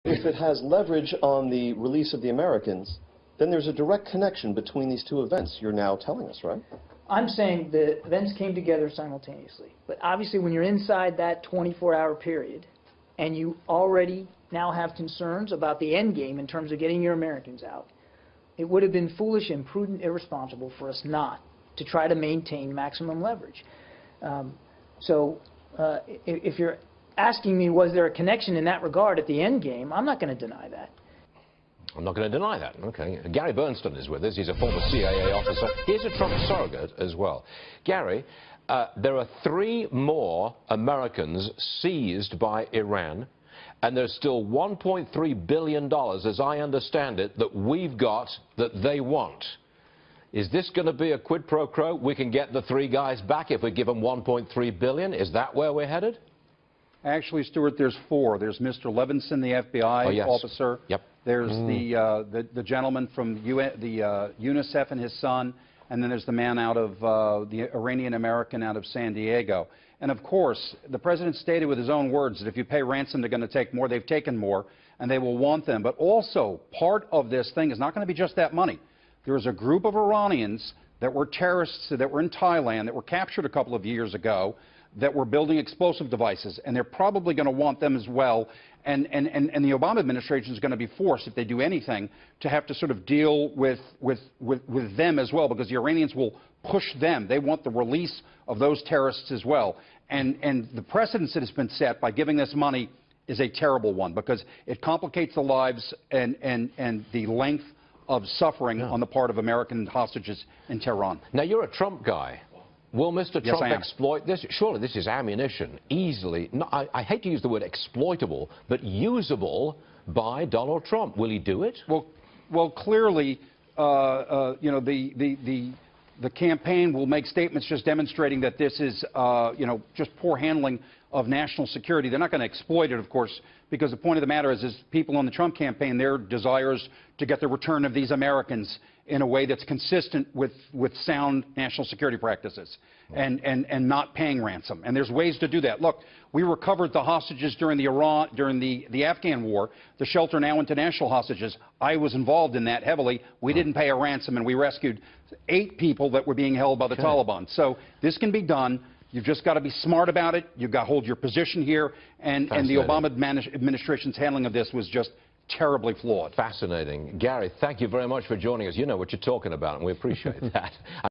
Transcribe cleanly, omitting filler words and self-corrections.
If it has leverage on the release of the Americans, then there's a direct connection between these two events you're now telling us, right? I'm saying the events came together simultaneously. But obviously when you're inside that 24-hour period and you already now have concerns about the end game in terms of getting your Americans out, it would have been foolish, imprudent, irresponsible for us not to try to maintain maximum leverage. If you're asking me was there a connection in that regard at the end game, I'm not going to deny that. I'm not going to deny that. Okay. Gary Berntsen is with us. He's a former CIA officer. He's a Trump surrogate as well. Gary, there are 3 more Americans seized by Iran, and there's still $1.3 billion, as I understand it, that we've got that they want. Is this going to be a quid pro quo? We can get the 3 guys back if we give them $1.3 billion? Is that where we're headed? Actually, Stuart, there's 4. There's Mr. Levinson, the FBI officer. Yep. There's the gentleman from UNICEF and his son, and then there's the man out of the Iranian American out of San Diego. And of course, the president stated with his own words that if you pay ransom, they're going to take more. They've taken more, and they will want them. But also, part of this thing is not going to be just that money. There is a group of Iranians that were terrorists that were in Thailand that were captured a couple of years ago that were building explosive devices, and they're probably going to want them as well. And the Obama administration is going to be forced, if they do anything, to have to sort of deal with them as well, because the Iranians will push them. They want the release of those terrorists as well. And the precedence that has been set by giving this money is a terrible one, because it complicates the lives and the length of suffering on the part of American hostages in Tehran. Now, you're a Trump guy. Will Mr. Trump exploit this? Surely this is ammunition, easily, I hate to use the word exploitable, but usable by Donald Trump. Will he do it? Well, clearly, you know, the campaign will make statements just demonstrating that this is, you know, just poor handling of national security. They're not going to exploit it, of course, because the point of the matter is people on the Trump campaign, their desires to get the return of these Americans in a way that's consistent with sound national security practices and not paying ransom. And there's ways to do that. Look, we recovered the hostages during the Afghan war, the Shelter Now International hostages. I was involved in that heavily. We didn't pay a ransom, and we rescued 8 people that were being held by the Taliban. So this can be done. You've just got to be smart about it. You've got to hold your position here. And the Obama administration's handling of this was just terribly flawed. Fascinating. Gary, thank you very much for joining us. You know what you're talking about, and we appreciate that.